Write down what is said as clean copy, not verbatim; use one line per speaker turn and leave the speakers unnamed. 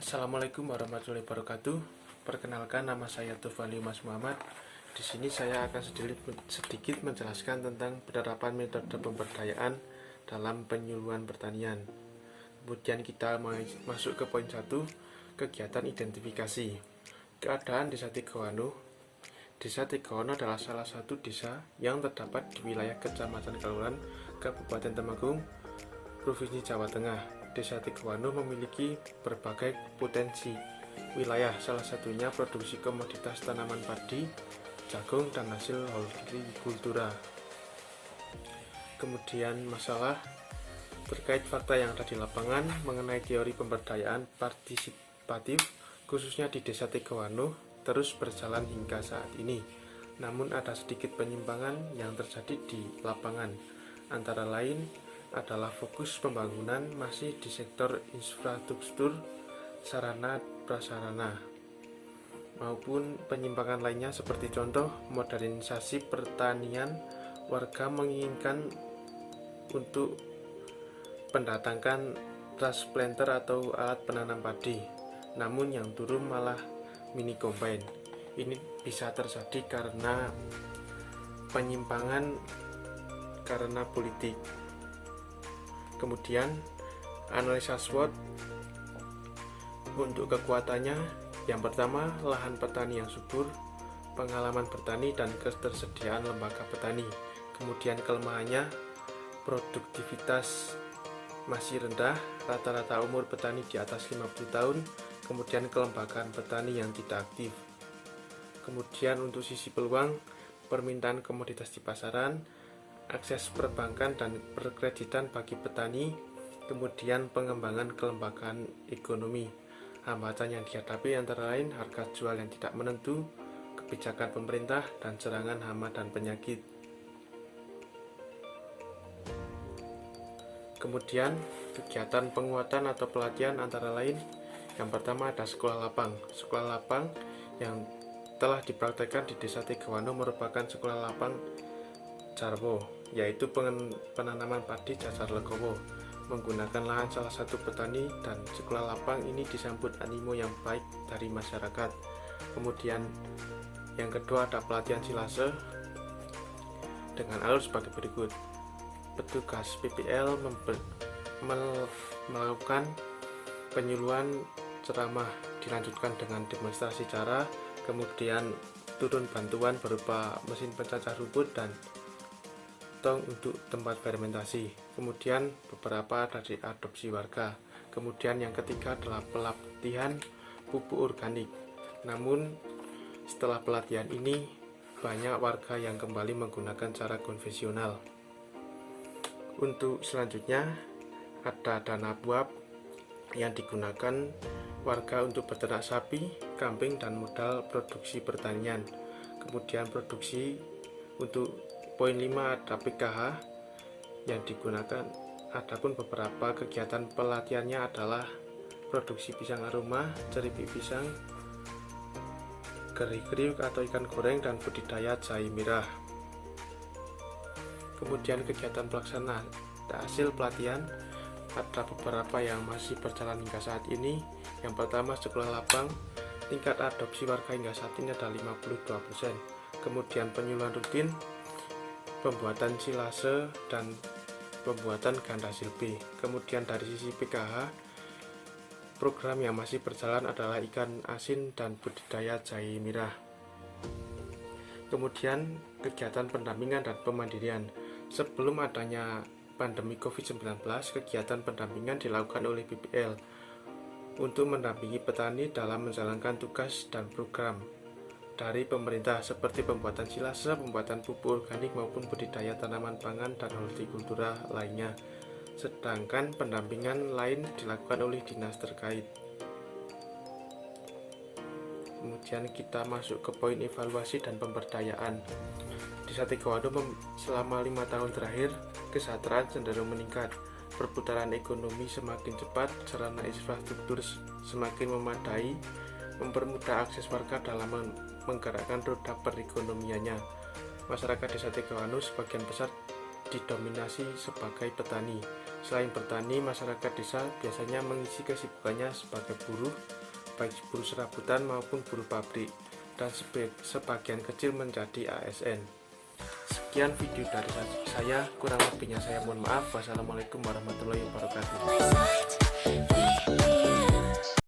Assalamualaikum warahmatullahi wabarakatuh. Perkenalkan, nama saya Tufali Mas Muhammad. Di sini saya akan sedikit menjelaskan tentang penerapan metode pemberdayaan dalam penyuluhan pertanian. Kemudian kita masuk ke poin 1, kegiatan identifikasi. Keadaan Desa Tigawanu. Desa Tigawanu adalah salah satu desa yang terdapat di wilayah Kecamatan Kaluran, Kabupaten Temanggung, Provinsi Jawa Tengah. Desa Tigawanu memiliki berbagai potensi wilayah, salah satunya produksi komoditas tanaman padi, jagung, dan hasil hortikultura. Kemudian masalah terkait fakta yang ada di lapangan mengenai teori pemberdayaan partisipatif khususnya di Desa Tigawanu terus berjalan hingga saat ini. Namun ada sedikit penyimpangan yang terjadi di lapangan, antara lain adalah fokus pembangunan masih di sektor infrastruktur, sarana prasarana, maupun penyimpangan lainnya seperti contoh modernisasi pertanian. Warga menginginkan untuk mendatangkan transplanter atau alat penanam padi, namun yang turun malah mini combine. Ini bisa terjadi karena penyimpangan karena politik. Kemudian analisa SWOT untuk kekuatannya, yang pertama lahan petani yang subur, pengalaman bertani dan ketersediaan lembaga petani. Kemudian kelemahannya, produktivitas masih rendah, rata-rata umur petani di atas 50 tahun, kemudian kelembagaan petani yang tidak aktif. Kemudian untuk sisi peluang, permintaan komoditas di pasaran, akses perbankan dan perkreditan bagi petani, kemudian pengembangan kelembagaan ekonomi. Hambatan yang dihadapi antara lain harga jual yang tidak menentu, kebijakan pemerintah, dan serangan hama dan penyakit. Kemudian kegiatan penguatan atau pelatihan antara lain, yang pertama ada sekolah lapang. Sekolah lapang yang telah dipraktekkan di Desa Tigawanu merupakan sekolah lapang Jarwo, yaitu penanaman padi Jasar Legowo menggunakan lahan salah satu petani, dan sekolah lapang ini disambut animo yang baik dari masyarakat. Kemudian yang kedua ada pelatihan silase dengan alur sebagai berikut. Petugas PPL melakukan penyuluhan ceramah, dilanjutkan dengan demonstrasi cara, kemudian turun bantuan berupa mesin pencacah rumput dan tong untuk tempat fermentasi. Kemudian beberapa dari adopsi warga. Kemudian yang ketiga adalah pelatihan pupuk organik. Namun setelah pelatihan ini banyak warga yang kembali menggunakan cara konvensional. Untuk selanjutnya ada dana buap yang digunakan warga untuk beternak sapi, kambing, dan modal produksi pertanian. Kemudian produksi untuk poin 5 ada PKH yang digunakan. Adapun beberapa kegiatan pelatihannya adalah produksi pisang aroma, ceripik pisang, geri-geriuk atau ikan goreng, dan budidaya jahe merah. Kemudian kegiatan pelaksana hasil pelatihan ada beberapa yang masih berjalan hingga saat ini. Yang pertama sekolah lapang, tingkat adopsi warga hingga saat ini ada 52%. Kemudian penyuluhan rutin, pembuatan silase, dan pembuatan ganda silbe. Kemudian dari sisi PKH, program yang masih berjalan adalah ikan asin dan budidaya jahe merah. Kemudian kegiatan pendampingan dan pemandirian. Sebelum adanya pandemi COVID-19, kegiatan pendampingan dilakukan oleh BPL untuk mendampingi petani dalam menjalankan tugas dan program dari pemerintah seperti pembuatan silase, pembuatan pupuk organik, maupun budidaya tanaman pangan dan hortikultura lainnya. Sedangkan pendampingan lain dilakukan oleh dinas terkait. Kemudian kita masuk ke poin evaluasi dan pemberdayaan. Desa Tigawanu selama 5 tahun terakhir kesejahteraan cenderung meningkat, perputaran ekonomi semakin cepat, sarana infrastruktur semakin memadai, mempermudah akses warga dalam menggerakkan roda perekonomiannya. Masyarakat Desa Tigawanu sebagian besar didominasi sebagai petani. Selain bertani, masyarakat desa biasanya mengisi kesibukannya sebagai buruh, baik buruh serabutan maupun buruh pabrik, dan sebagian kecil menjadi ASN. Sekian video dari saya, kurang lebihnya saya mohon maaf. Wassalamualaikum warahmatullahi wabarakatuh.